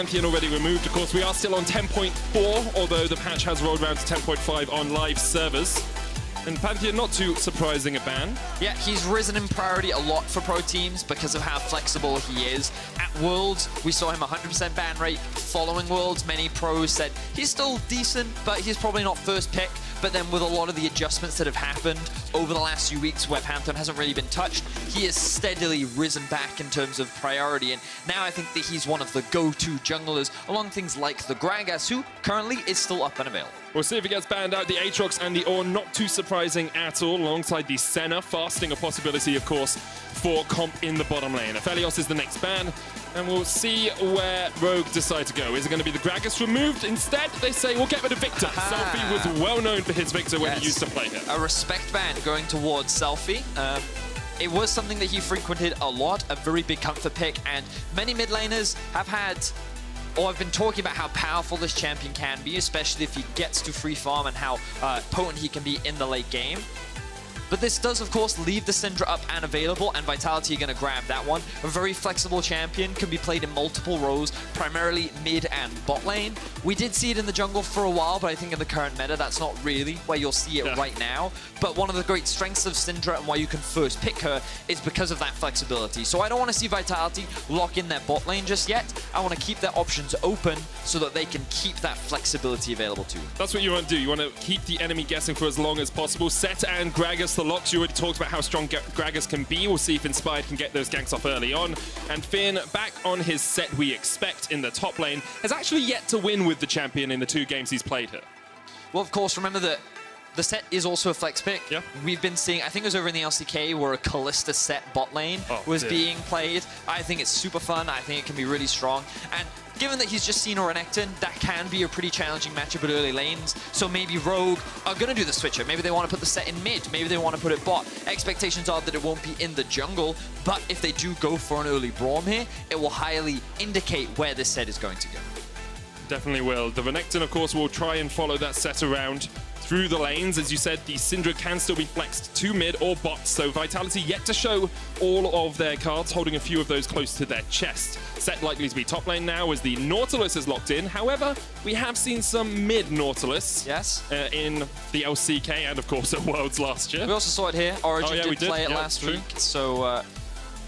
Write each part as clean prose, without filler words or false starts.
Pantheon already removed. Of course, we are still on 10.4, although the patch has rolled around to 10.5 on live servers. And Pantheon, not too surprising a ban. Yeah, he's risen in priority a lot for pro teams because of how flexible he is. At Worlds, we saw him 100% ban rate. Following Worlds, many pros said he's still decent, but he's probably not first pick. But then with a lot of the adjustments that have happened over the last few weeks where Pantheon hasn't really been touched, he has steadily risen back in terms of priority. And now I think that he's one of the go-to junglers along things like the GRAGAS, who currently is still up and available. We'll see if he gets banned out. The Aatrox and the Ornn, not too surprising at all, alongside the Senna, fasting a possibility, of course, for comp in the bottom lane. Aphelios is the next ban, and we'll see where Rogue decide to go. Is it going to be the GRAGAS removed? Instead, they say, we'll get rid of Victor. Selfie was well known for his Victor when he used to play him. A respect ban going towards Selfie. It was something that he frequented a lot, a very big comfort pick, and many mid laners have had, or I've been talking about how powerful this champion can be, especially if he gets to free farm and how potent he can be in the late game. But this does, of course, leave the Syndra up and available, and Vitality are going to grab that one. A very flexible champion, can be played in multiple roles, primarily mid and bot lane. We did see it in the jungle for a while, but I think in the current meta, that's not really where you'll see it right now. But one of the great strengths of Syndra and why you can first pick her is because of that flexibility. So I don't want to see Vitality lock in their bot lane just yet. I want to keep their options open so that they can keep that flexibility available too. That's what you want to do. You want to keep the enemy guessing for as long as possible. Sett and GRAGAS, the locks. You already talked about how strong GRAGAS can be. We'll see if Inspired can get those ganks off early on. And Finn, back on his set we expect in the top lane, has actually yet to win with the champion in the 2 games he's played here. Well, of course, remember that the Sett is also a flex pick. Yeah. We've been seeing, I think it was over in the LCK, where a KALISTA Sett bot lane was being played. I think it's super fun. I think it can be really strong. And given that he's just seen a Renekton, that can be a pretty challenging matchup at early lanes. So maybe Rogue are going to do the switcher. Maybe they want to put the Sett in mid. Maybe they want to put it bot. Expectations are that it won't be in the jungle. But if they do go for an early Braum here, it will highly indicate where this Sett is going to go. Definitely will. The Renekton, of course, will try and follow that Sett around through the lanes. As you said, the Syndra can still be flexed to mid or bot, so Vitality yet to show all of their cards, holding a few of those close to their chest. Sett likely to be top lane now as the Nautilus is locked in. However, we have seen some mid Nautilus in the LCK and, of course, at Worlds last year. We also saw it here. Origin did play it last week, so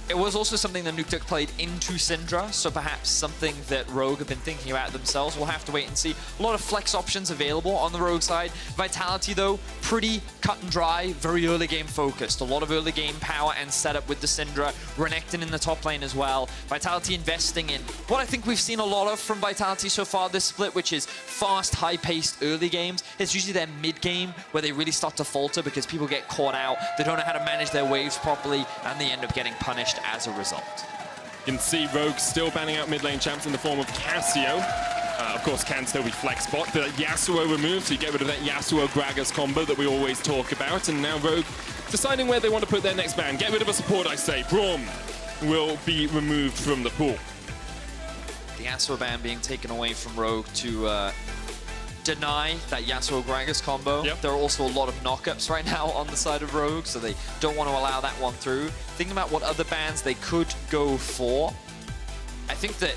it was also something that Nukeduck played into Syndra, so perhaps something that Rogue have been thinking about themselves. We'll have to wait and see. A lot of flex options available on the Rogue side. Vitality, though, pretty cut and dry, very early game focused. A lot of early game power and setup with the Syndra. Renekton in the top lane as well. Vitality investing in what I think we've seen a lot of from Vitality so far this split, which is fast, high-paced early games. It's usually their mid-game where they really start to falter because people get caught out. They don't know how to manage their waves properly, and they end up getting punished as a result. You can see Rogue still banning out mid lane champs in the form of Cassio. Of course, can still be flex bot. The Yasuo removed, so you get rid of that Yasuo-GRAGAS combo that we always talk about. And now Rogue deciding where they want to put their next ban. Get rid of a support, I say. Braum will be removed from the pool. The Yasuo ban being taken away from Rogue to deny that Yasuo-GRAGAS combo. There are also a lot of knockups right now on the side of Rogue, so they don't want to allow that one through. Thinking about what other bans they could go for, I think that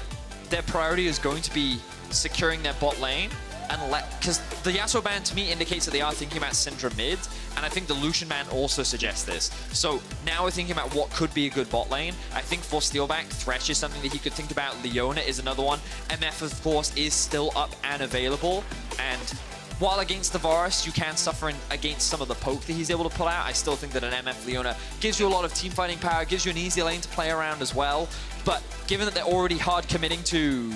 their priority is going to be securing their bot lane, and because the Yasuo ban to me indicates that they are thinking about Syndra mid, and I think the Lucian ban also suggests this. So now we're thinking about what could be a good bot lane. I think for Steeelback, Thresh is something that he could think about. Leona is another one. MF, of course, is still up and available, and while against the Varus, you can suffer against some of the poke that he's able to pull out, I still think that an MF Leona gives you a lot of team fighting power, gives you an easy lane to play around as well. But given that they're already hard committing to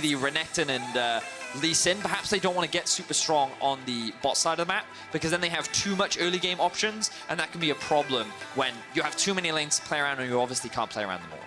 the Renekton and Lee Sin, perhaps they don't want to get super strong on the bot side of the map, because then they have too much early game options, and that can be a problem when you have too many lanes to play around and you obviously can't play around them all.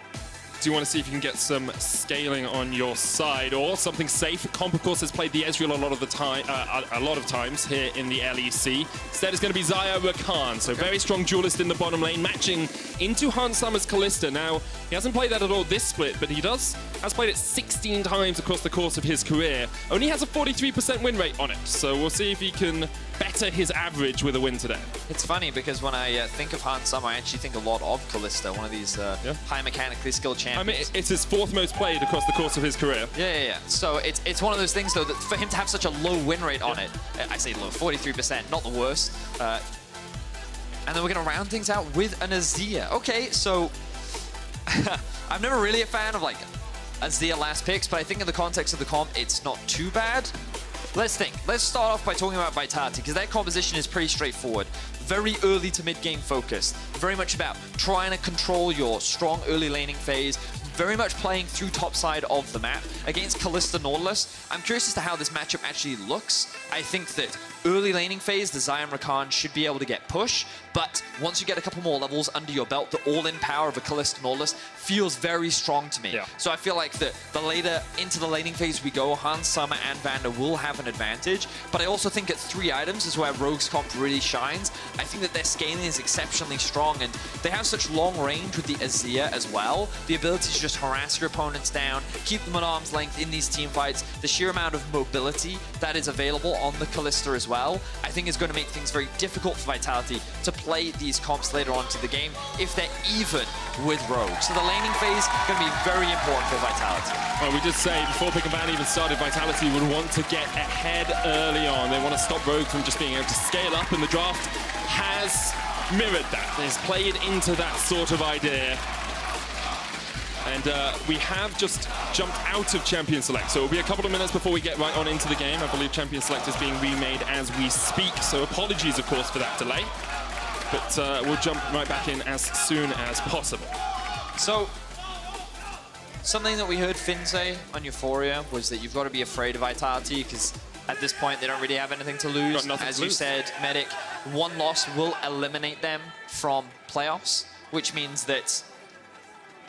Do you want to see if you can get some scaling on your side or something safe? Comp, of course, has played the Ezreal a lot of times here in the LEC. Instead, it's going to be XAYAH RAKAN, so very strong duelist in the bottom lane, matching into Hans Summer's KALISTA. Now, he hasn't played that at all this split, but he has played it 16 times across the course of his career. Only has a 43% win rate on it, so we'll see if he can better his average with a win today. It's funny because when I think of Hans, I actually think a lot of KALISTA, one of these high mechanically skilled champions. I mean, it's his 4th most played across the course of his career. Yeah. So it's one of those things, though, that for him to have such a low win rate on it, I say low, 43%, not the worst. And then we're going to round things out with an AZIR. Okay, so I'm never really a fan of, like, AZIR last picks, but I think in the context of the comp, it's not too bad. Let's think. Let's start off by talking about Vitality, because their composition is pretty straightforward. Very early to mid-game focused. Very much about trying to control your strong early laning phase. Very much playing through top side of the map. Against KALISTA Nautilus, I'm curious as to how this matchup actually looks. I think that early laning phase, the XAYAH and RAKAN should be able to get push, but once you get a couple more levels under your belt, the all-in power of a KALISTA Nautilus feels very strong to me. Yeah. So I feel like the later into the laning phase we go, Hans, Summer, and Vander will have an advantage, but I also think at 3 items is where Rogue's comp really shines. I think that their scaling is exceptionally strong, and they have such long range with the AZIR as well. The ability to just harass your opponents down, keep them at arm's length in these team fights, the sheer amount of mobility that is available on the KALISTA as well, I think is going to make things very difficult for Vitality to play these comps later on to the game if they're even with Rogue. So the laning phase is going to be very important for Vitality. Well, we did say before Pick and Ban even started, Vitality would want to get ahead early on. They want to stop Rogue from just being able to scale up, and the draft has mirrored that. Has played into that sort of idea. And we have just jumped out of Champion Select, so it'll be a couple of minutes before we get right on into the game. I believe Champion Select is being remade as we speak, so apologies, of course, for that delay. But we'll jump right back in as soon as possible. So, something that we heard Finn say on Euphoria was that you've got to be afraid of Vitality, because at this point they don't really have anything to lose. As you said, Medic, 1 loss will eliminate them from playoffs, which means that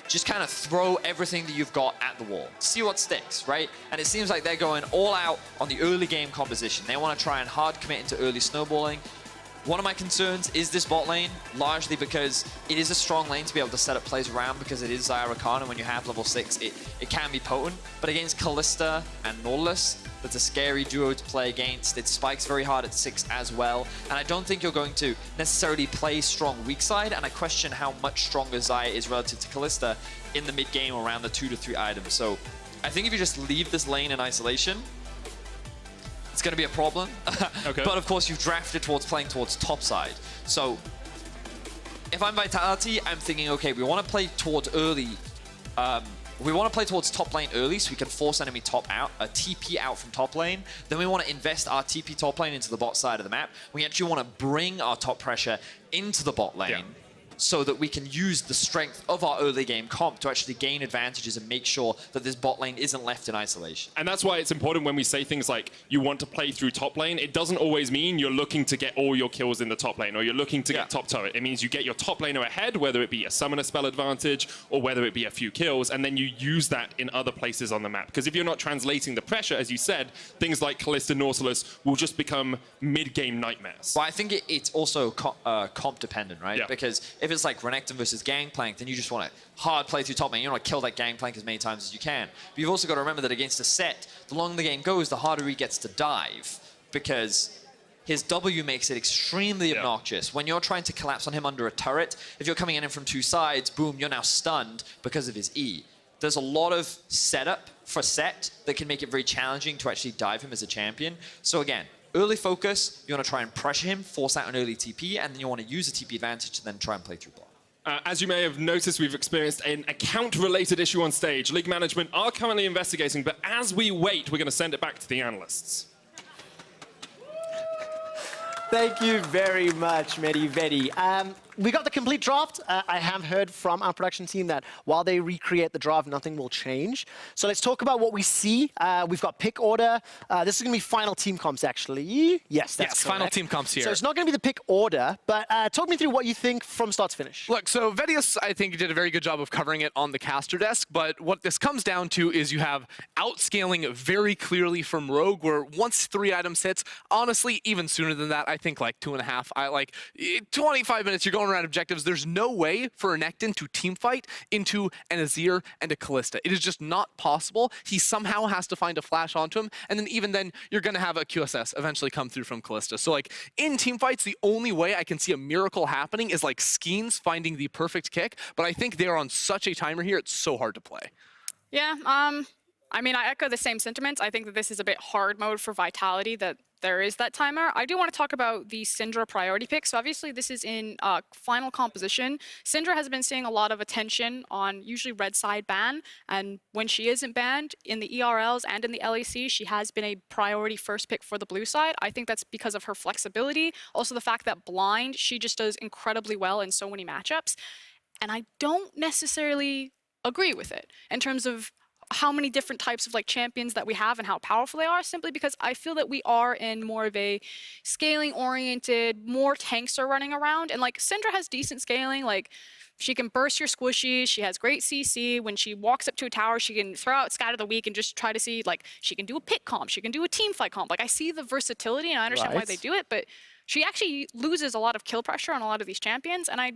just kind of throw everything that you've got at the wall. See what sticks, right? And it seems like they're going all out on the early game composition. They want to try and hard commit into early snowballing. One of my concerns is this bot lane, largely because it is a strong lane to be able to set up plays around, because it is XAYAH RAKAN, and when you have level 6, it can be potent. But against KALISTA and Nautilus, that's a scary duo to play against. It spikes very hard at 6 as well. And I don't think you're going to necessarily play strong weak side, and I question how much stronger XAYAH is relative to KALISTA in the mid game around the 2 to 3 items. So I think if you just leave this lane in isolation, it's going to be a problem. Okay. But of course, you've drafted towards playing towards top side. So if I'm Vitality, I'm thinking, okay, we want to play towards early. We want to play towards top lane early so we can force enemy top out, a TP out from top lane. Then we want to invest our TP top lane into the bot side of the map. We actually want to bring our top pressure into the bot lane. Yeah. So that we can use the strength of our early game comp to actually gain advantages and make sure that this bot lane isn't left in isolation. And that's why it's important when we say things like you want to play through top lane. It doesn't always mean you're looking to get all your kills in the top lane or you're looking to get top turret. It means you get your top laner ahead, whether it be a summoner spell advantage or whether it be a few kills, and then you use that in other places on the map. Because if you're not translating the pressure, as you said, things like KALISTA Nautilus will just become mid-game nightmares. Well, I think it's also comp dependent, right? Yeah. Because if it's like RENEKTON versus Gangplank, then you just want to hard play through top lane. You want to kill that Gangplank as many times as you can. But you've also got to remember that against a set, the longer the game goes, the harder he gets to dive, because his W makes it extremely obnoxious. When you're trying to collapse on him under a turret, if you're coming in from 2 sides, boom, you're now stunned because of his E. There's a lot of setup for set that can make it very challenging to actually dive him as a champion. So again, early focus, you want to try and pressure him, force out an early TP, and then you want to use a TP advantage to then try and play through bot. As you may have noticed, we've experienced an account-related issue on stage. League management are currently investigating, but as we wait, we're going to send it back to the analysts. Thank you very much, Vedi. We got the complete draft. I have heard from our production team that while they recreate the draft, nothing will change. So let's talk about what we see. We've got pick order. This is going to be final team comps, actually. Yes, that's correct. Final team comps here. So it's not going to be the pick order, but talk me through what you think from start to finish. Look, so Vedius, I think, did a very good job of covering it on the caster desk, but what this comes down to is you have outscaling very clearly from Rogue, where once 3 items hits, honestly, even sooner than that, I think like 2.5. 25 minutes, you're going going around objectives, there's no way for RENEKTON to teamfight into an AZIR and a KALISTA. It is just not possible. He somehow has to find a flash onto him, and then even then, you're going to have a QSS eventually come through from KALISTA. So like in teamfights, the only way I can see a miracle happening is like Skeanz finding the perfect kick, but I think they are on such a timer here, it's so hard to play. Yeah, I mean, I echo the same sentiments. I think that this is a bit hard mode for Vitality, that there is that timer. I do want to talk about the Syndra priority pick. So obviously this is in final composition. Syndra has been seeing a lot of attention on usually red side ban, and when she isn't banned in the ERLs and in the LEC, she has been a priority first pick for the blue side. I think that's because of her flexibility. Also the fact that blind, she just does incredibly well in so many matchups. And I don't necessarily agree with it in terms of how many different types of like champions that we have and how powerful they are, simply because I feel that we are in more of a scaling oriented, more tanks are running around, and like Syndra has decent scaling, like she can burst your squishies, she has great CC, when she walks up to a tower she can throw out Scatter the Weak and just try to see, like she can do a pick comp, she can do a team fight comp, like I see the versatility and I understand why they do it, but she actually loses a lot of kill pressure on a lot of these champions, and I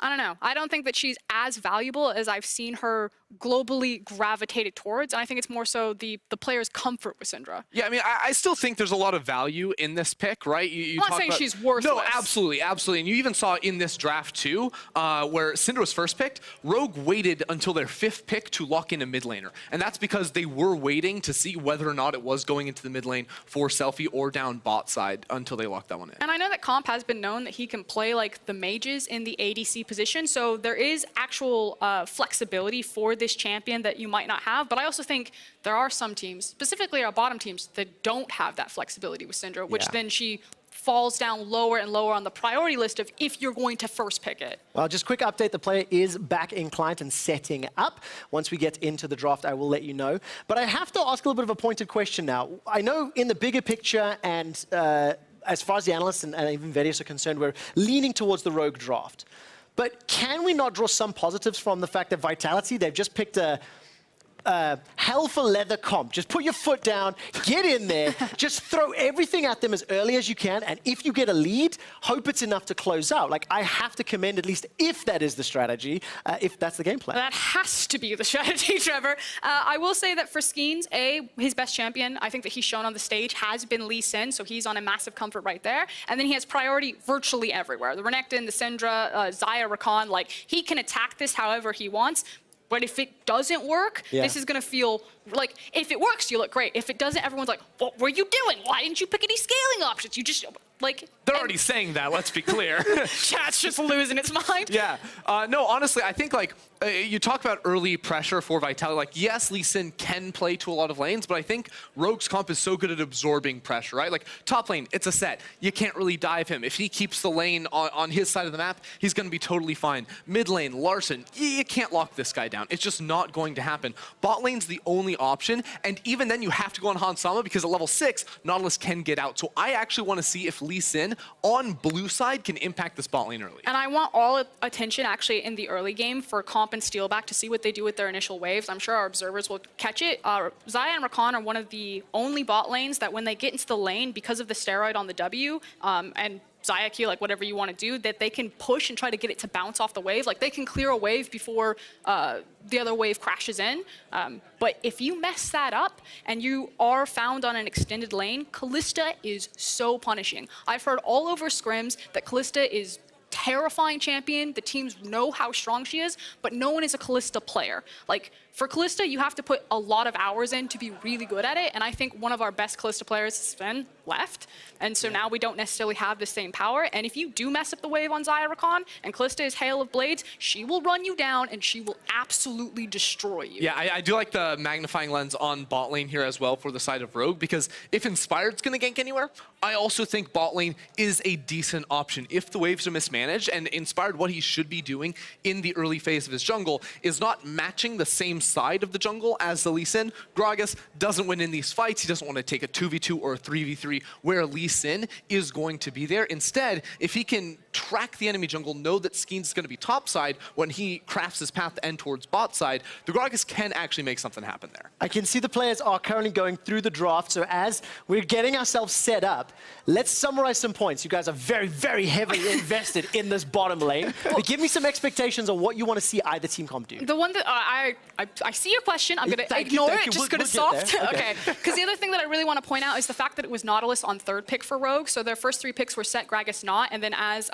don't know. I don't think that she's as valuable as I've seen her globally gravitated towards, and I think it's more so the player's comfort with Syndra. Yeah, I mean, I still think there's a lot of value in this pick, right? I'm not saying she's worthless. No, absolutely, absolutely. And you even saw in this draft too, where Syndra was first picked, Rogue waited until their 5th pick to lock in a mid laner. And that's because they were waiting to see whether or not it was going into the mid lane for Selfie or down bot side until they locked that one in. And I know that Comp has been known that he can play like the mages in the ADC position, so there is actual flexibility for this champion that you might not have, but I also think there are some teams, specifically our bottom teams, that don't have that flexibility with Syndra, which then she falls down lower and lower on the priority list of if you're going to first pick it. Well, just quick update, the player is back in client and setting up. Once we get into the draft, I will let you know. But I have to ask a little bit of a pointed question now. I know in the bigger picture and as far as the analysts and even Vedius are concerned, we're leaning towards the Rogue draft. But can we not draw some positives from the fact that Vitality, they've just picked a hell for leather comp? Just put your foot down, get in there, just throw everything at them as early as you can, and if you get a lead, hope it's enough to close out. Like, I have to commend, at least if that is the strategy, if that's the game plan. That has to be the strategy, Trevor. I will say that for Skeanz, his best champion, I think that he's shown on the stage, has been Lee Sin, so he's on a massive comfort right there. And then he has priority virtually everywhere. The RENEKTON, the Syndra, XAYAH, RAKAN, like, he can attack this however he wants. But if it doesn't work, this is going to feel like, if it works, you look great. If it doesn't, everyone's like, what were you doing? Why didn't you pick any scaling options? You just, like... They're already saying that, let's be clear. Chat's just losing its mind. Yeah. No, honestly, I think, like, you talk about early pressure for Vitality. Like, yes, Lee Sin can play to a lot of lanes, but I think Rogue's comp is so good at absorbing pressure, right? Like, top lane, it's a set. You can't really dive him. If he keeps the lane on his side of the map, he's going to be totally fine. Mid lane, Larssen, you can't lock this guy down. It's just not going to happen. Bot lane's the only option, and even then you have to go on Han Sama because at level 6, Nautilus can get out. So I actually want to see if Lee Sin on blue side can impact this bot lane early. And I want all attention actually in the early game for Comp and Steeelback to see what they do with their initial waves. I'm sure our observers will catch it. XAYAH and RAKAN are one of the only bot lanes that when they get into the lane, because of the steroid on the W, and XAYAH Q, like whatever you want to do, that they can push and try to get it to bounce off the wave. Like they can clear a wave before the other wave crashes in. But if you mess that up and you are found on an extended lane, KALISTA is so punishing. I've heard all over scrims that KALISTA is terrifying champion. The teams know how strong she is, but no one is a KALISTA player. Like, for KALISTA, you have to put a lot of hours in to be really good at it, and I think one of our best KALISTA players, Sven, left, and so now we don't necessarily have the same power, and if you do mess up the wave on XAYAH RAKAN, and KALISTA is Hail of Blades, she will run you down, and she will absolutely destroy you. Yeah, I do like the magnifying lens on bot lane here as well for the side of Rogue, because if Inspired's going to gank anywhere, I also think bot lane is a decent option. If the waves are mismanaged, and Inspired, what he should be doing in the early phase of his jungle is not matching the same side of the jungle as the Lee Sin. GRAGAS doesn't win in these fights. He doesn't want to take a 2v2 or a 3v3 where Lee Sin is going to be there. Instead, if he can track the enemy jungle, know that Skeanz is going to be top side when he crafts his path to end towards bot side, the GRAGAS can actually make something happen there. I can see the players are currently going through the draft, so as we're getting ourselves set up, let's summarize some points. You guys are very, very heavily invested in this bottom lane. But give me some expectations on what you want to see either team comp do. The one that I see your question. I'm going to ignore it. Just going to soft. Okay. Because the other thing that I really want to point out is the fact that it was Nautilus on third pick for Rogue. So their first 3 picks were Sett, GRAGAS, Not, and then as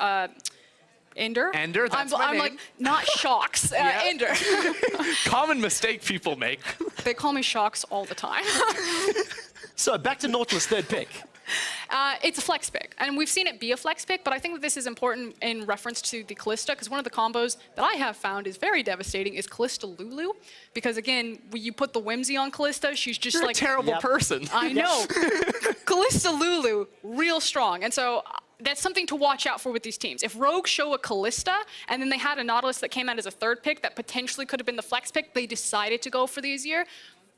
Ender. Ender, that's my I'm name. like, not Shocks, Ender. Common mistake people make. They call me Shocks all the time. So back to Nautilus, third pick. It's a flex pick, and we've seen it be a flex pick, but I think that this is important in reference to the KALISTA, because one of the combos that I have found is very devastating is KALISTA Lulu, because again, when you put the Whimsy on KALISTA, she's just You're like... a terrible person. I know. KALISTA Lulu, real strong, and so that's something to watch out for with these teams. If Rogue show a KALISTA, and then they had a Nautilus that came out as a third pick that potentially could have been the flex pick, they decided to go for the AZIR.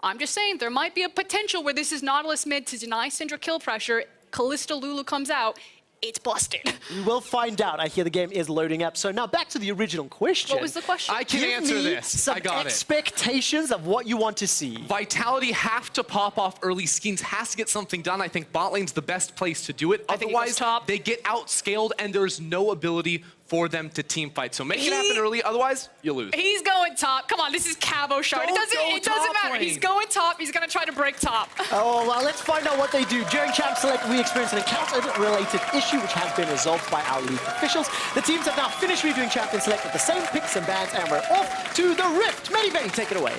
I'm just saying, there might be a potential where this is Nautilus mid to deny Syndra kill pressure. KALISTA Lulu comes out, it's busted. We will find out. I hear the game is loading up. So now back to the original question. What was the question? I can Give answer me this. some I got it. expectations of what you want to see. Vitality have to pop off early. Skeanz has to get something done. I think bot lane's the best place to do it. I think it goes Otherwise, top. they get outscaled and there's no ability for them to team fight. So make it happen early, otherwise you lose. He's going top. Come on, this is Cabochard. It doesn't matter. He's going top. He's going to try to break top. Oh, well, let's find out what they do. During Champ Select, we experienced an encounter-related issue which has been resolved by our league officials. The teams have now finished reviewing Champion Select with the same picks and bans, and we're off to the Rift. Vedi, take it away.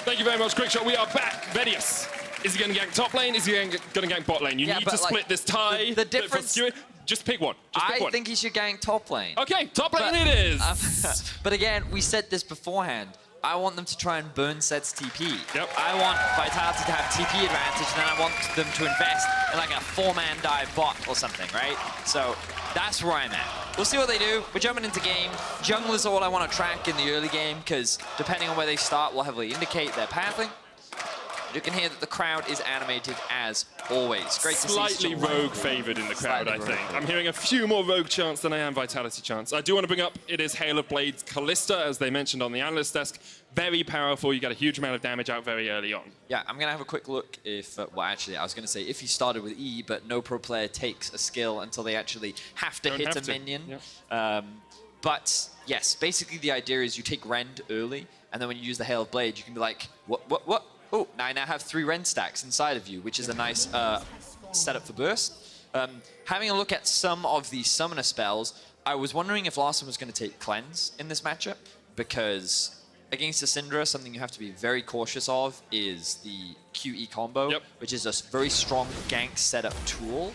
Thank you very much, Quick Shot. We are back. Vedius. Is he going to gank top lane? Is he going to gank bot lane? You need to split this tie. The difference... Just pick one. I think he should gank top lane. Okay, top lane it is. But again, we said this beforehand. I want them to try and burn Sett's TP. Yep. I want Vitality to have TP advantage, and then I want them to invest in like a 4-man dive bot or something, right? So that's where I'm at. We'll see what they do. We're jumping into game. Jungler's all I want to track in the early game, because depending on where they start will heavily indicate their pathing. You can hear that the crowd is animated as always. Great to see. Slightly Rogue favored in the crowd, I think. I'm hearing a few more Rogue chants than I am Vitality chants. I do want to bring up, it is Hail of Blades KALISTA, as they mentioned on the analyst desk. Very powerful. You get a huge amount of damage out very early on. Yeah, I'm going to have a quick look if, well, actually, I was going to say if you started with E, but no pro player takes a skill until they actually have to hit a minion. Yep. But yes, basically the idea is you take Rend early, and then when you use the Hail of Blade, you can be like, what? Oh, I now have 3 Rend stacks inside of you, which is a nice setup for burst. Having a look at some of the summoner spells, I was wondering if Larssen was going to take Cleanse in this matchup, because against the Syndra, something you have to be very cautious of is the QE combo, which is a very strong gank setup tool.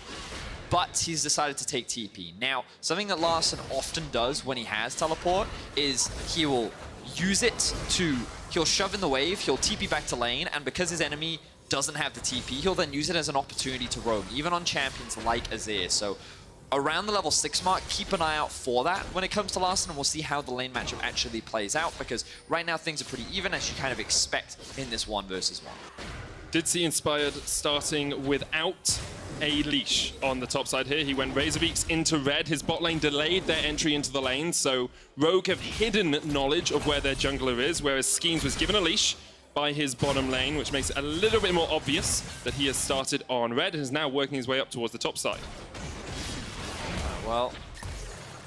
But he's decided to take TP. Now, something that Larssen often does when he has teleport is he will use it to... He'll shove in the wave, he'll TP back to lane, and because his enemy doesn't have the TP, he'll then use it as an opportunity to roam, even on champions like AZIR. So around the level 6 mark, keep an eye out for that when it comes to Larssen, and we'll see how the lane matchup actually plays out, because right now things are pretty even, as you kind of expect in this 1 versus 1. Did see Inspired starting without a leash on the top side here. He went Razorbeaks into red. His bot lane delayed their entry into the lane, so Rogue have hidden knowledge of where their jungler is, whereas Skeanz was given a leash by his bottom lane, which makes it a little bit more obvious that he has started on red and is now working his way up towards the top side. Well,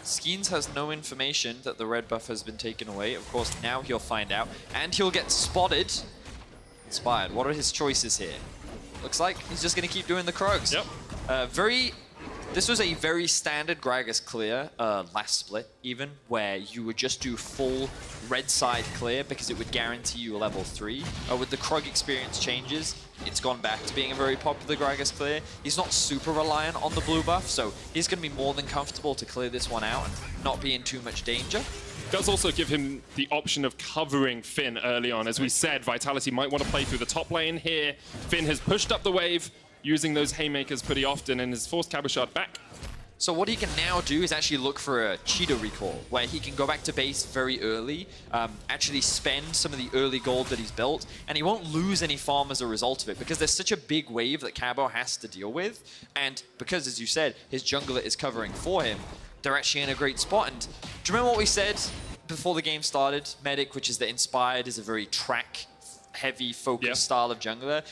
Skeanz has no information that the red buff has been taken away. Of course, now he'll find out, and he'll get spotted. Inspired, what are his choices here? Looks like he's just going to keep doing the Krogs. Yep. This was a very standard GRAGAS clear last split, even, where you would just do full red side clear because it would guarantee you a level 3. With the Krog experience changes, it's gone back to being a very popular GRAGAS clear. He's not super reliant on the blue buff, so he's going to be more than comfortable to clear this one out and not be in too much danger. Does also give him the option of covering Finn early on. As we said, Vitality might want to play through the top lane here. Finn has pushed up the wave, using those haymakers pretty often, and has forced Cabochard back. So what he can now do is actually look for a cheetah recall, where he can go back to base very early, actually spend some of the early gold that he's built, and he won't lose any farm as a result of it, because there's such a big wave that Cabo has to deal with, and because, as you said, his jungler is covering for him, they're actually in a great spot. And do you remember what we said before the game started? Medic, which is that Inspired is a very track-heavy, focused style of jungler.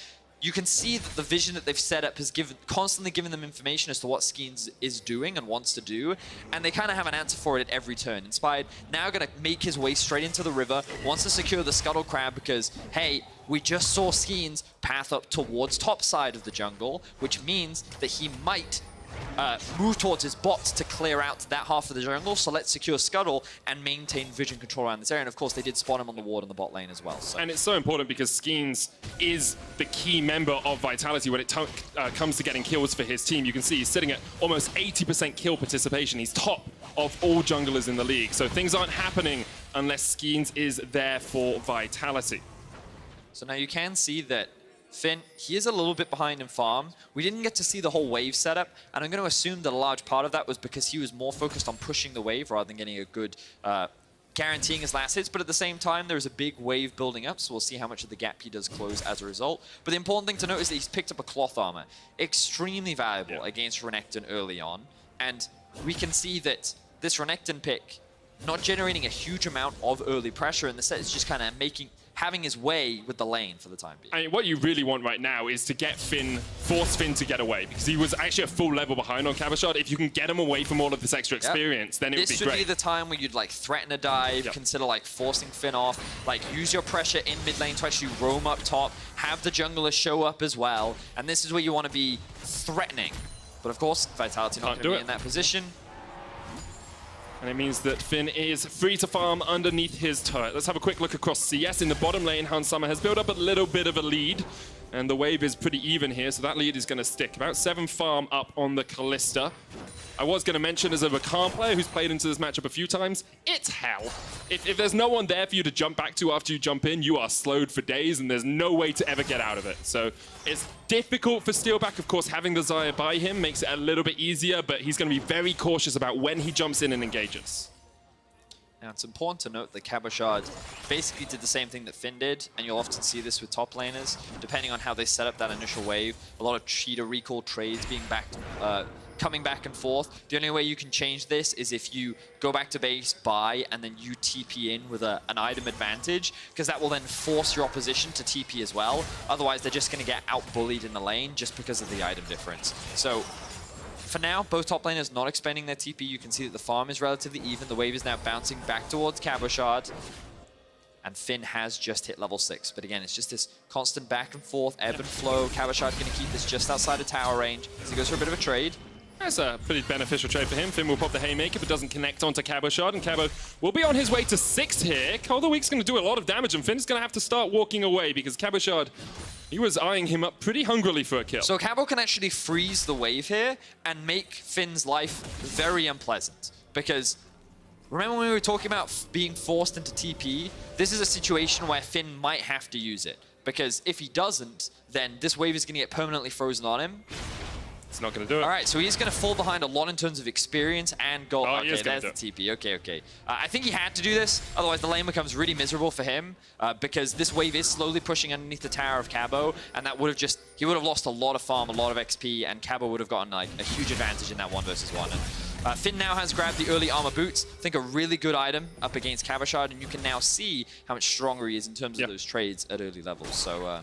You can see that the vision that they've set up has constantly given them information as to what Skeanz is doing and wants to do, and they kind of have an answer for it at every turn. Inspired now going to make his way straight into the river, wants to secure the Scuttle Crab because, hey, we just saw Skeanz path up towards top side of the jungle, which means that he might move towards his bots to clear out that half of the jungle, so let's secure Scuttle and maintain vision control around this area. And of course, they did spot him on the ward in the bot lane as well. So. And it's so important because Skeanz is the key member of Vitality when it comes to getting kills for his team. You can see he's sitting at almost 80% kill participation. He's top of all junglers in the league. So things aren't happening unless Skeanz is there for Vitality. So now you can see that Finn, he is a little bit behind in farm. We didn't get to see the whole wave setup, and I'm going to assume that a large part of that was because he was more focused on pushing the wave rather than getting a good guaranteeing his last hits. But at the same time, there's a big wave building up, so we'll see how much of the gap he does close as a result. But the important thing to note is that he's picked up a cloth armor. Extremely valuable against RENEKTON early on. And we can see that this RENEKTON pick, not generating a huge amount of early pressure in the set, is just kind of having his way with the lane for the time being. I mean, what you really want right now is to get Finn, force Finn to get away, because he was actually a full level behind on Cabochard. If you can get him away from all of this extra experience, then it would be great. This would be the time where you'd like threaten a dive, consider like forcing Finn off, like use your pressure in mid lane to actually roam up top, have the jungler show up as well, and this is where you want to be threatening. But of course, Vitality not going to be in that position. And it means that Finn is free to farm underneath his turret. Let's have a quick look across CS. In the bottom lane, Hans has built up a little bit of a lead. And the wave is pretty even here, so that lead is going to stick. About 7 farm up on the KALISTA. I was going to mention, as a RAKAN player who's played into this matchup a few times, it's hell. If there's no one there for you to jump back to after you jump in, you are slowed for days, and there's no way to ever get out of it. So it's difficult for Steeelback. Of course, having the Xayah by him makes it a little bit easier, but he's going to be very cautious about when he jumps in and engages. Now, it's important to note that Cabochard basically did the same thing that Finn did, and you'll often see this with top laners. Depending on how they set up that initial wave, a lot of cheetah recall trades being coming back and forth. The only way you can change this is if you go back to base, buy, and then you TP in with an item advantage, because that will then force your opposition to TP as well. Otherwise, they're just going to get out-bullied in the lane just because of the item difference. So for now, both top laners not expending their TP. You can see that the farm is relatively even. The wave is now bouncing back towards Cabochard. And Finn has just hit level 6. But again, it's just this constant back and forth, ebb and flow. Cabochard going to keep this just outside of tower range as he goes for a bit of a trade. That's a pretty beneficial trade for him. Finn will pop the Haymaker, but doesn't connect onto Cabochard, and Cabo will be on his way to 6 here. Cold the Week's going to do a lot of damage, and Finn's going to have to start walking away because Cabochard, he was eyeing him up pretty hungrily for a kill. So Cabo can actually freeze the wave here and make Finn's life very unpleasant. Because remember when we were talking about being forced into TP? This is a situation where Finn might have to use it. Because if he doesn't, then this wave is going to get permanently frozen on him. It's not going to do it. All right, so he's going to fall behind a lot in terms of experience and gold. Oh, okay, there's the TP. Okay. I think he had to do this, otherwise the lane becomes really miserable for him because this wave is slowly pushing underneath the tower of Cabo, and that would have he would have lost a lot of farm, a lot of XP, and Cabo would have gotten like a huge advantage in that 1 versus 1. And Finn now has grabbed the early armor boots. I think a really good item up against Cabochard, and you can now see how much stronger he is in terms of those trades at early levels. So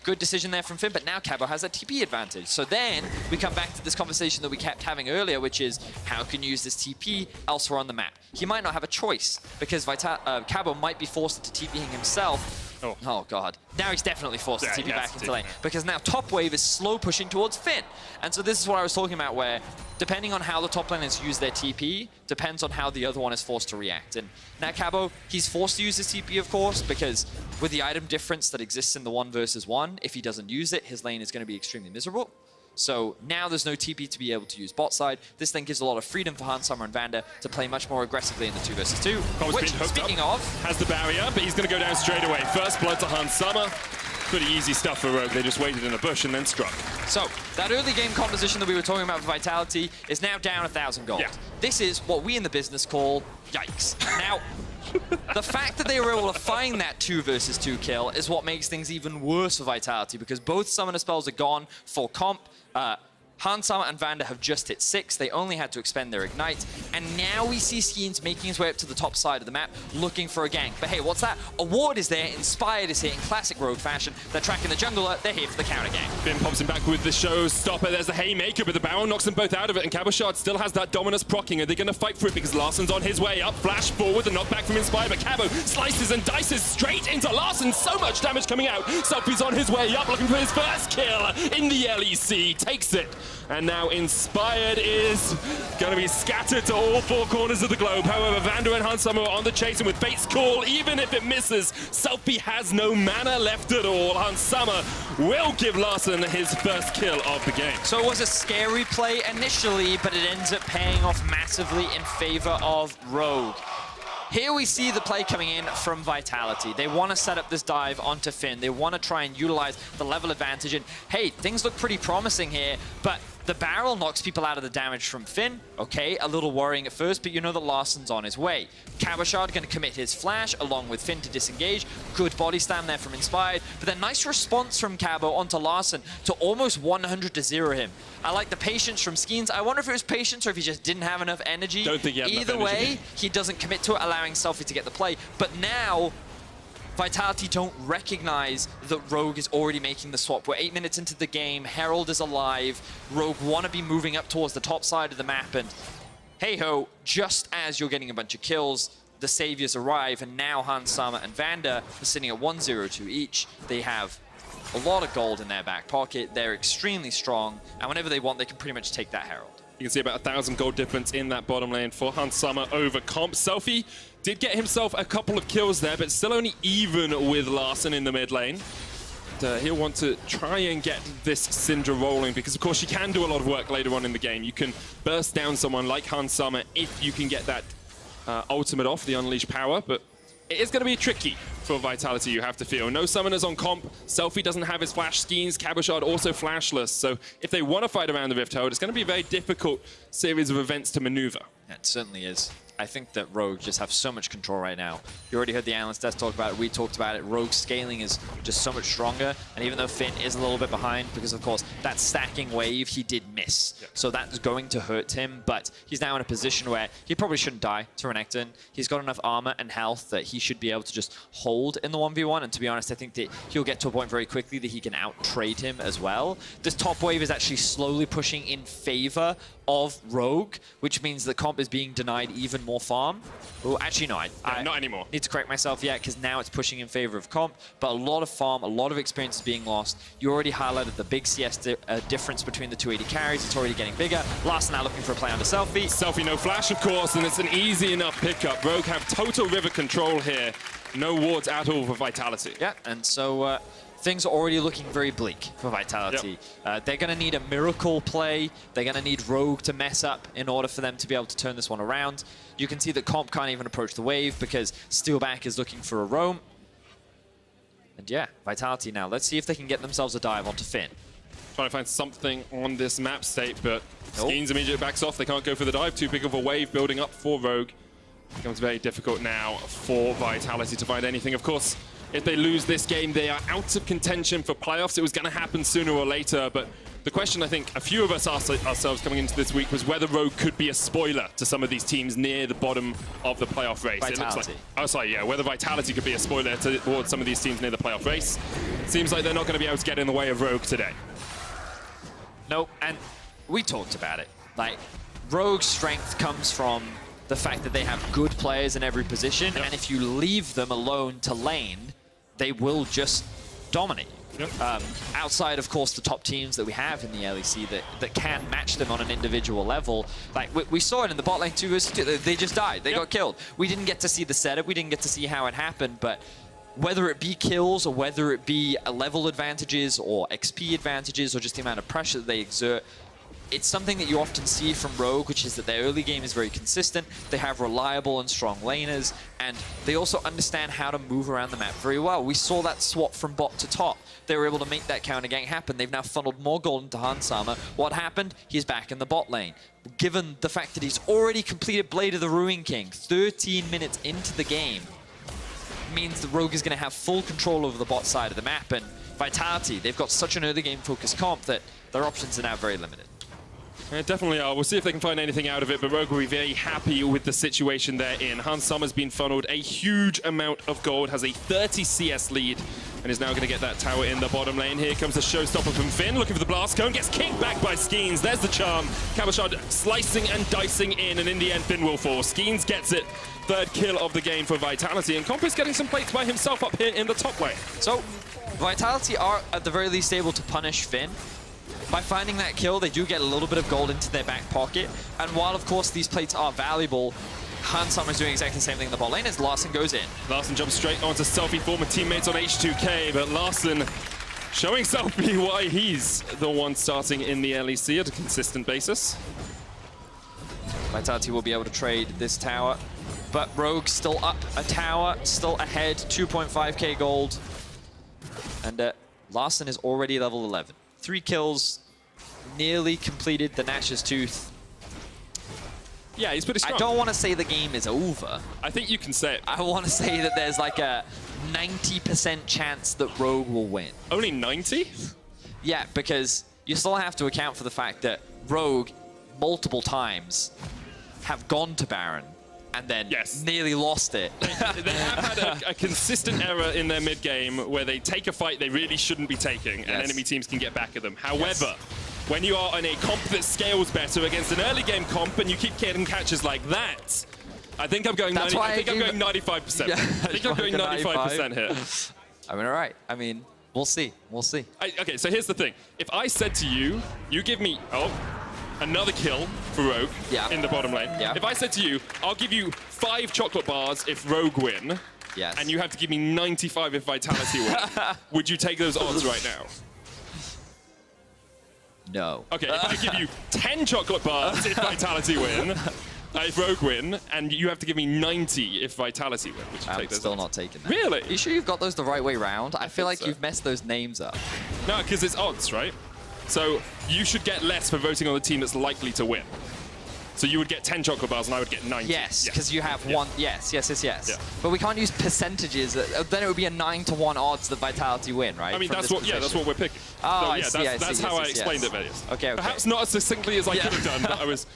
good decision there from Finn, but now Cabo has that TP advantage. So then we come back to this conversation that we kept having earlier, which is how can you use this TP elsewhere on the map? He might not have a choice because Cabo might be forced into TPing himself. Oh god. Now he's definitely forced to TP back into lane because now top wave is slow pushing towards Finn. And so this is what I was talking about, where depending on how the top laners use their TP, depends on how the other one is forced to react. And now Cabo, he's forced to use his TP, of course, because with the item difference that exists in the 1 versus 1, if he doesn't use it, his lane is going to be extremely miserable. So now there's no TP to be able to use bot side. This then gives a lot of freedom for Hans and Vander to play much more aggressively in the 2 versus 2. Which, speaking of, has the barrier, but he's going to go down straight away. First blood to Hans. Pretty easy stuff for Rogue. They just waited in a bush and then struck. So, that early game composition that we were talking about for Vitality is now down 1,000 gold. Yeah. This is what we in the business call yikes. Now, the fact that they were able to find that 2 versus 2 kill is what makes things even worse for Vitality, because both summoner spells are gone for comp. Hans and Vander have just hit 6. They only had to expend their Ignite. And now we see Skeanz making his way up to the top side of the map, looking for a gank. But hey, what's that? A ward is there, Inspired is here in classic Rogue fashion. They're tracking the jungler, they're here for the counter gank. Finn pops him back with the showstopper. There's the haymaker, but the barrel knocks them both out of it, and Cabochard still has that dominance proccing. Are they going to fight for it? Because Larsen's on his way up. Flash forward, the knockback from Inspired, but Cabo slices and dices straight into Larsen. So much damage coming out. Selfie's on his way up, looking for his first kill in the LEC. Takes it. And now Inspired is going to be scattered to all 4 corners of the globe. However, Vander and Hans are on the chase, and with Fate's Call, even if it misses, Selfie has no mana left at all. Hans will give Larsen his first kill of the game. So it was a scary play initially, but it ends up paying off massively in favor of Rogue. Here we see the play coming in from Vitality. They want to set up this dive onto Finn. They want to try and utilize the level advantage. And hey, things look pretty promising here, but the barrel knocks people out of the damage from Finn. Okay, a little worrying at first, but you know that Larsen's on his way. Cabochard going to commit his flash along with Finn to disengage. Good body slam there from Inspired, but then nice response from Cabo onto Larsen to almost 100 to 0 him. I like the patience from Skeanz. I wonder if it was patience or if he just didn't have enough energy. Don't think he had Either enough way, energy. he doesn't commit to it, allowing Selfie to get the play. But now, Vitality don't recognize that Rogue is already making the swap. We're 8 minutes into the game, Herald is alive, Rogue want to be moving up towards the top side of the map, and hey-ho, just as you're getting a bunch of kills, the saviors arrive, and now Hans and Vander are sitting at 1-0-2 each. They have a lot of gold in their back pocket, they're extremely strong, and whenever they want, they can pretty much take that Herald. You can see about 1,000 gold difference in that bottom lane for Hans over comp. Selfie did get himself a couple of kills there, but still only even with Larsen in the mid lane. He'll want to try and get this Syndra rolling, because of course she can do a lot of work later on in the game. You can burst down someone like Hans if you can get that ultimate off, the Unleash power, but it is going to be tricky for Vitality, you have to feel. No summoners on comp. Selfie doesn't have his flash Skeanz. Cabochard also flashless. So if they want to fight around the Rift Hold, it's going to be a very difficult series of events to maneuver. It certainly is. I think that Rogue just have so much control right now. You already heard the analyst desk talk about it. We talked about it. Rogue's scaling is just so much stronger. And even though Finn is a little bit behind, because of course that stacking wave he did miss. Yep. So that's going to hurt him. But he's now in a position where he probably shouldn't die to Renekton. He's got enough armor and health that he should be able to just hold in the 1v1. And to be honest, I think that he'll get to a point very quickly that he can out-trade him as well. This top wave is actually slowly pushing in favor of Rogue, which means the comp is being denied even more farm. Oh, actually, no, I not anymore. Need to correct myself yet, because now it's pushing in favor of comp, but a lot of farm, a lot of experience is being lost. You already highlighted the big CS difference between the 2 AD carries. It's already getting bigger. Larsen now looking for a play onto Selfie. Selfie no flash, of course, and it's an easy enough pickup. Rogue have total river control here. No wards at all for Vitality. Yeah, and so things are already looking very bleak for Vitality. Yep. They're going to need a miracle play. They're going to need Rogue to mess up in order for them to be able to turn this one around. You can see that comp can't even approach the wave because Steeelback is looking for a roam. And yeah, Vitality now. Let's see if they can get themselves a dive onto Finn. Trying to find something on this map state, but Skeanz immediately backs off. They can't go for the dive. Too big of a wave building up for Rogue. It becomes very difficult now for Vitality to find anything. Of course, if they lose this game, they are out of contention for playoffs. It was going to happen sooner or later, but the question I think a few of us asked ourselves coming into this week was whether Rogue could be a spoiler to some of these teams near the bottom of the playoff race. Vitality. It looks like, oh, sorry, yeah, whether Vitality could be a spoiler towards some of these teams near the playoff race. Seems like they're not going to be able to get in the way of Rogue today. Nope, and we talked about it. Like, Rogue's strength comes from the fact that they have good players in every position, and if you leave them alone to lane, they will just dominate. Outside, of course, the top teams that we have in the LEC that can match them on an individual level. Like, we saw it in the bot lane 2 versus 2. They just died. They got killed. We didn't get to see the setup. We didn't get to see how it happened, but whether it be kills or whether it be level advantages or XP advantages or just the amount of pressure that they exert, it's something that you often see from Rogue, which is that their early game is very consistent. They have reliable and strong laners, and they also understand how to move around the map very well. We saw that swap from bot to top. They were able to make that counter gank happen. They've now funneled more gold into Hans. What happened? He's back in the bot lane. Given the fact that he's already completed Blade of the Ruin King 13 minutes into the game, means the Rogue is going to have full control over the bot side of the map, and Vitality, they've got such an early game focused comp that their options are now very limited. Definitely are. We'll see if they can find anything out of it, but Rogue will be very happy with the situation they're in. Hans Sommer's been funneled a huge amount of gold, has a 30 CS lead, and is now going to get that tower in the bottom lane. Here comes the showstopper from Finn, looking for the blast cone, gets kicked back by Skeanz. There's the charm. Cabochard slicing and dicing in, and in the end, Finn will fall. Skeanz gets it. Third kill of the game for Vitality, and Comp is getting some plates by himself up here in the top lane. So, Vitality are at the very least able to punish Finn. By finding that kill, they do get a little bit of gold into their back pocket. And while, of course, these plates are valuable, Hans Sommer is doing exactly the same thing in the bot lane as Larssen goes in. Larssen jumps straight onto Selfie, former teammates on H2K, but Larssen showing Selfie why he's the one starting in the LEC at a consistent basis. Vitality will be able to trade this tower, but Rogue still up a tower, still ahead, 2.5k gold. And Larssen is already level 11. 3 kills, nearly completed the Nash's Tooth. Yeah, he's pretty strong. I don't want to say the game is over. I think you can say it. I want to say that there's like a 90% chance that Rogue will win. Only 90? Yeah, because you still have to account for the fact that Rogue, multiple times, have gone to Baron and then nearly lost it. They have had a consistent error in their mid-game where they take a fight they really shouldn't be taking, and enemy teams can get back at them. However, when you are on a comp that scales better against an early game comp and you keep getting catches like that, I think I'm going 95%. I think I'm going 95% here. I mean, all right. I mean, we'll see. We'll see. Okay, so here's the thing. If I said to you, you give me... another kill for Rogue in the bottom lane. If I said to you, I'll give you 5 chocolate bars if Rogue win, and you have to give me 95 if Vitality win, would you take those odds right now? No. Okay, if I give you 10 chocolate bars if Vitality win, if Rogue win, and you have to give me 90 if Vitality win, would you take those still odds? not taking that. Really? Are you sure you've got those the right way round? I feel like you've messed those names up. No, because it's odds, right? So you should get less for voting on the team that's likely to win. So you would get 10 chocolate bars and I would get 90. Yes, because you have one. Yes. But we can't use percentages. Then it would be a 9-to-1 odds that Vitality win, right? I mean, that's what we're picking. Oh, so, that's how I explained it, Vedius. Okay. Perhaps not as succinctly as I could have done, but I was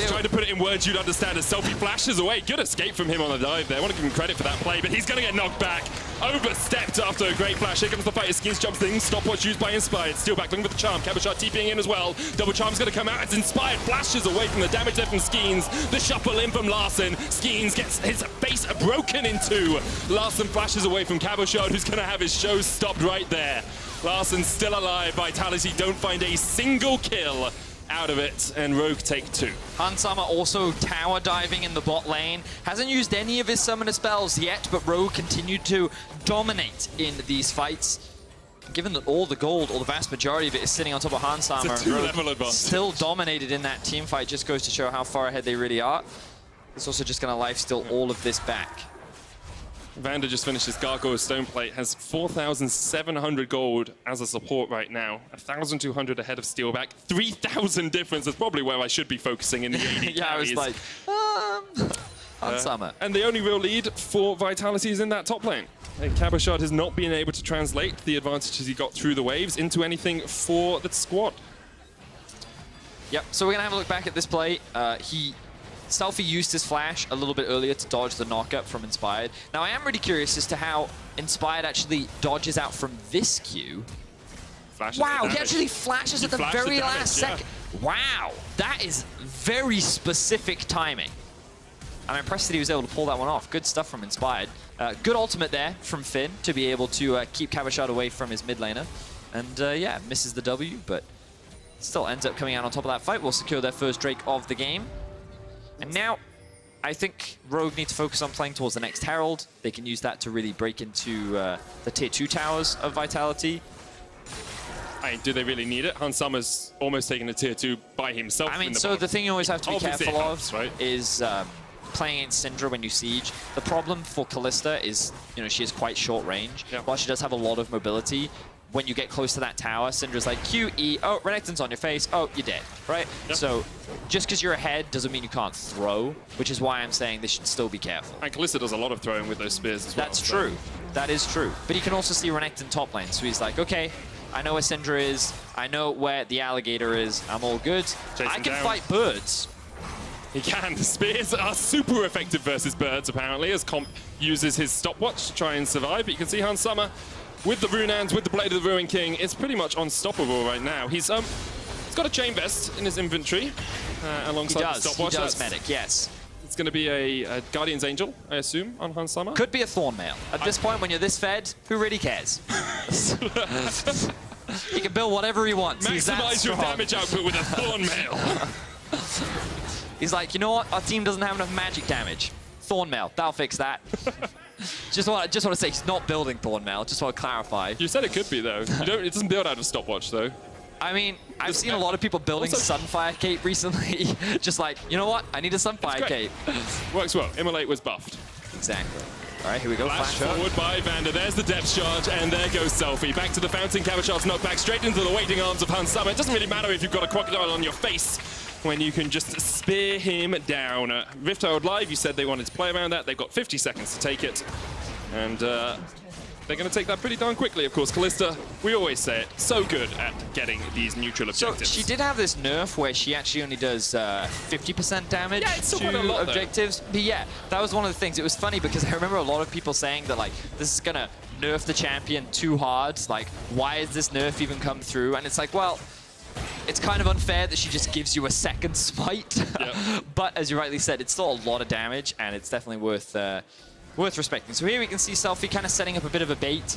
trying to put it in words you'd understand as Selfie flashes away. Good escape from him on the dive there. I want to give him credit for that play, but he's going to get knocked back. Overstepped after a great flash. Here comes the fight. Skeanz jumps in. Stopwatch used by Inspired. Steeelback looking for the charm. Cabochard TPing in as well. Double charm's going to come out. It's Inspired. Flashes away from the damage there from Skeanz. The shuffle in from Larssen. Skeanz gets his face broken in two. Larssen flashes away from Cabochard, who's going to have his show stopped right there. Larssen still alive. Vitality don't find a single kill out of it, and Rogue take 2. Hans Sommer also tower diving in the bot lane. Hasn't used any of his summoner spells yet, but Rogue continued to dominate in these fights. Given that all the gold, or the vast majority of it, is sitting on top of Hans Sommer, it's a 2-level advantage. Still dominated in that team fight. Just goes to show how far ahead they really are. It's also just going to lifesteal all of this back. Vander just finished his Gargoyle Stone Plate, has 4,700 gold as a support right now, 1,200 ahead of Steeelback, 3,000 difference. That's probably where I should be focusing in the 80 Yeah, I was like, Hans Sommer. And the only real lead for Vitality is in that top lane. And Cabochard has not been able to translate the advantages he got through the waves into anything for the squad. Yep, so we're going to have a look back at this play. Selfie used his flash a little bit earlier to dodge the knockup from Inspired. Now, I am really curious as to how Inspired actually dodges out from this queue. Wow, he actually flashes at the very last second. Wow, that is very specific timing. I'm impressed that he was able to pull that one off. Good stuff from Inspired. Good ultimate there from Finn to be able to keep Cabochard away from his mid laner. And yeah, misses the W, but still ends up coming out on top of that fight. Will secure their first Drake of the game. And now, I think Rogue need to focus on playing towards the next Herald. They can use that to really break into the tier 2 towers of Vitality. do they really need it? Hans Summer's almost taken a tier 2 by himself. I mean, in the so bottom. the thing you always have to be Obviously careful it helps, of right? is playing in Syndra when you siege. The problem for KALISTA is, you know, she is quite short range. Yeah. While she does have a lot of mobility, when you get close to that tower, Syndra's like Q, E, oh, Renekton's on your face, oh, you're dead, right? Yep. So just because you're ahead doesn't mean you can't throw, which is why I'm saying they should still be careful. And KALISTA does a lot of throwing with those spears as well. That's true. That is true. But you can also see Renekton top lane, so he's like, okay, I know where Syndra is, I know where the alligator is, I'm all good. I can fight birds. He can. The spears are super effective versus birds, apparently, as Comp uses his stopwatch to try and survive. But you can see Hans Summer with the Runehands, with the Blade of the Ruin King, is pretty much unstoppable right now. He's got a chain vest in his inventory alongside the stopwatch. He does medic, yes. It's going to be a Guardian's Angel, I assume, on Hans Summer. Could be a Thornmail. At this point, when you're this fed, who really cares? He can build whatever he wants. Maximize your damage output with a Thornmail. He's like, you know what? Our team doesn't have enough magic damage. Thornmail, that'll fix that. just want to say he's not building Thornmail. Just want to clarify. You said it could be though. It doesn't build out of stopwatch though. I mean, I've seen a lot of people building Sunfire Cape recently. Just like, you know what? I need a Sunfire Cape. Works well. Immolate was buffed. Exactly. All right, here we go. Flash forward by Vander. There's the depth charge, and there goes Selfie. Back to the fountain. Cabochard's knocked back straight into the waiting arms of Hans Summer. It doesn't really matter if you've got a crocodile on your face when you can just spear him down. Rifthold Live, you said they wanted to play around that. They've got 50 seconds to take it. And they're going to take that pretty darn quickly, of course. KALISTA, we always say it, so good at getting these neutral objectives. So she did have this nerf where she actually only does 50% damage to objectives. But yeah, that was one of the things. It was funny because I remember a lot of people saying that, like, this is going to nerf the champion too hard. Like, why is this nerf even come through? And it's like, well, it's kind of unfair that she just gives you a second smite. Yep. But as you rightly said, it's still a lot of damage, and it's definitely worth respecting. So here we can see Selfie kind of setting up a bit of a bait.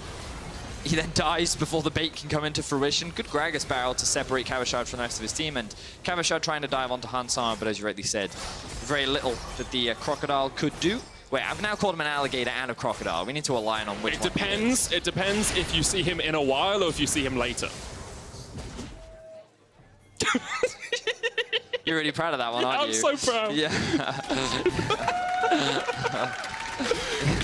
He then dies before the bait can come into fruition. Good Gragas barrel to separate Cabochard from the rest of his team, and Cabochard trying to dive onto Hans Summer, but as you rightly said, very little that the crocodile could do. Wait, I've now called him an alligator and a crocodile. We need to align on which one. It depends if you see him in a while or if you see him later. You're really proud of that one, aren't you? I'm so proud. Yeah.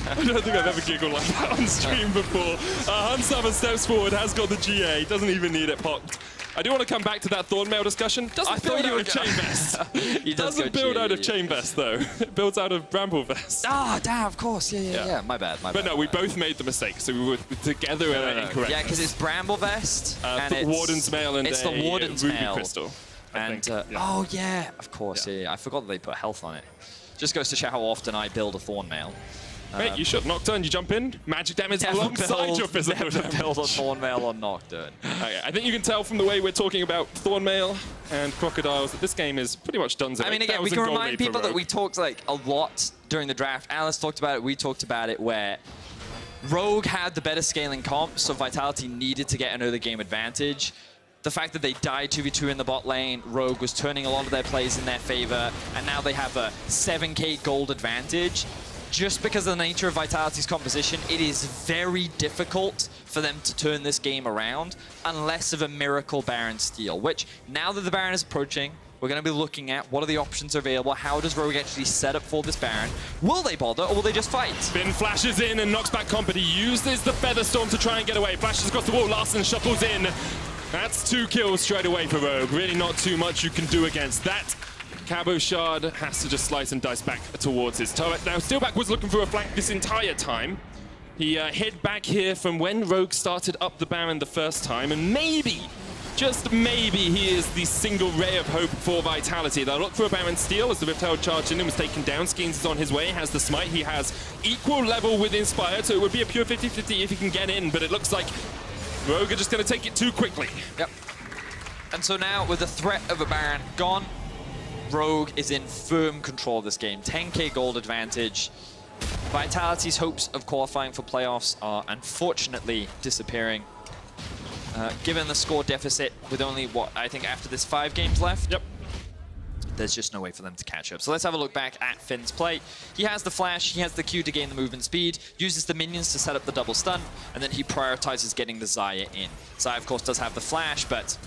I don't think I've ever giggled like that on stream before. Hans Summer steps forward, has got the GA, doesn't even need it popped. I do want to come back to that Thornmail discussion. Doesn't build out of Chain Vest. Doesn't build out of Chain Vest, though. It builds out of Bramble Vest. Ah, damn, of course. Yeah. My bad. But no, we both made the mistake, so we were together incorrect. Yeah, because it's Bramble Vest, and it's Warden's Mail and it's the Warden's Ruby Mail. Crystal. And, oh, yeah, of course. Yeah. I forgot that they put health on it. Just goes to show how often I build a Thornmail. Mate, you should. Nocturne, you jump in, magic damage alongside your physical damage. Never build a Thornmail on Nocturne. Okay, I think you can tell from the way we're talking about Thornmail and crocodiles that this game is pretty much done. I mean, again, we can remind people that we talked like a lot during the draft. Alice talked about it, we talked about it, where Rogue had the better scaling comp, so Vitality needed to get an early game advantage. The fact that they died 2v2 in the bot lane, Rogue was turning a lot of their plays in their favor, and now they have a 7k gold advantage. Just because of the nature of Vitality's composition, it is very difficult for them to turn this game around unless of a miracle Baron steal, which now that the Baron is approaching, we're going to be looking at what are the options available, how does Rogue actually set up for this Baron, will they bother or will they just fight? Finn flashes in and knocks back Comp, but he uses the Featherstorm to try and get away, flashes across the wall, Larssen shuffles in. That's 2 kills straight away for Rogue, really not too much you can do against that. Cabochard has to just slice and dice back towards his turret. Now, Steeelback was looking for a flank this entire time. He hid back here from when Rogue started up the Baron the first time, and maybe, just maybe, he is the single ray of hope for Vitality. They'll look for a Baron steal as the Rifthold charged in and was taken down. Skeanz is on his way, has the smite. He has equal level with Inspired, so it would be a pure 50-50 if he can get in, but it looks like Rogue are just going to take it too quickly. Yep. And so now, with the threat of a Baron gone, Rogue is in firm control of this game. 10k gold advantage. Vitality's hopes of qualifying for playoffs are unfortunately disappearing. Given the score deficit with only, what, I think after this 5 games left? Yep. there's just no way for them to catch up. So let's have a look back at Finn's play. He has the flash, he has the Q to gain the movement speed, uses the minions to set up the double stun, and then he prioritizes getting the XAYAH in. XAYAH, of course, does have the flash, but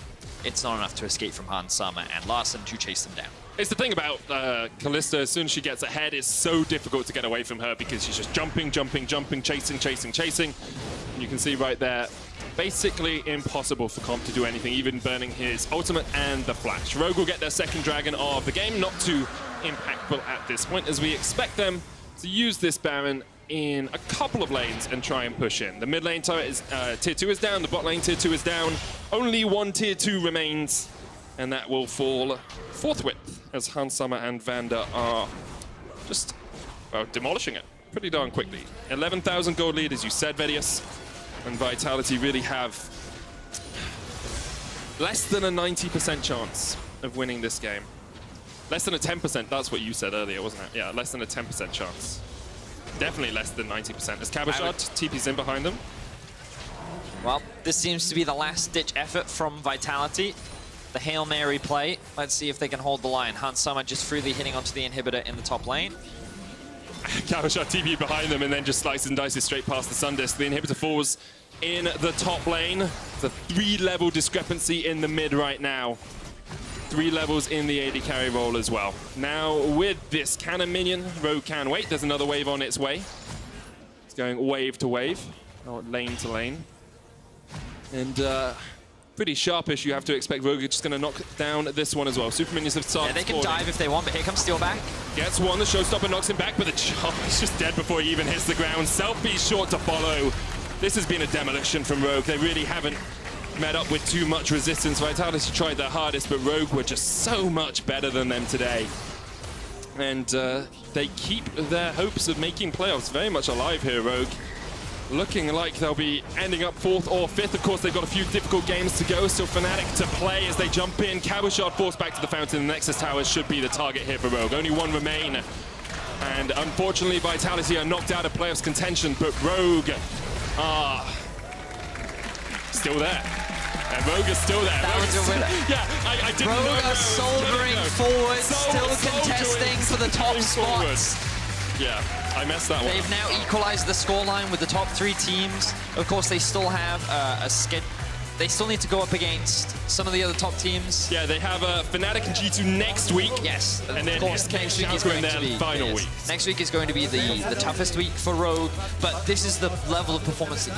it's not enough to escape from Hans, Sama, and Larssen to chase them down. It's the thing about KALISTA, as soon as she gets ahead, it's so difficult to get away from her because she's just jumping, chasing. And you can see right there, basically impossible for Comp to do anything, even burning his ultimate and the flash. Rogue will get their second dragon of the game, not too impactful at this point, as we expect them to use this Baron in a couple of lanes and try and push in. The mid lane turret is tier 2 is down, the bot lane tier 2 is down. Only one tier 2 remains, and that will fall forthwith as Hans, Sama, and Vander are just, well, demolishing it pretty darn quickly. 11,000 gold lead, as you said, Vedius, and Vitality really have less than a 90% chance of winning this game. Less than a 10%, that's what you said earlier, wasn't it? Yeah, less than a 10% chance. Definitely less than 90%, as Cabochard TP's in behind them. Well, this seems to be the last-ditch effort from Vitality. The Hail Mary play. Let's see if they can hold the line. Hans Sama just freely hitting onto the inhibitor in the top lane. Cabochard TP behind them and then just slices and dices straight past the Sun Disc. The inhibitor falls in the top lane. The 3-level discrepancy in the mid right now. 3 levels in the AD carry role as well. Now with this cannon minion, Rogue can wait. There's another wave on its way. It's going wave to wave, or lane to lane. And pretty sharpish, you have to expect. Rogue is just going to knock down this one as well. Super minions have started. Yeah, they can dive if they want, but here comes Steeelback. Gets one, the showstopper knocks him back, but the chop is just dead before he even hits the ground. Selfie's short to follow. This has been a demolition from Rogue. They really haven't met up with too much resistance. Vitality tried their hardest, but Rogue were just so much better than them today. And they keep their hopes of making playoffs very much alive here, Rogue. Looking like they'll be ending up 4th or 5th. Of course, they've got a few difficult games to go. Still Fnatic to play as they jump in. Cabochard forced back to the fountain. The Nexus Tower should be the target here for Rogue. Only one remain. And unfortunately, Vitality are knocked out of playoffs contention, but Rogue are still there. And Rogue is still there. That was a winner. Yeah, I didn't know. Rogue are soldiering forward, still contesting for the top spots. Yeah, I messed that one. They've now equalized the scoreline with the top 3 teams. Of course, they still have they still need to go up against some of the other top teams. Yeah, they have Fnatic and G2 next week. Yes, and then SK Schalke in their final week. Next week is going to be the toughest week for Rogue, but this is the level of performance that you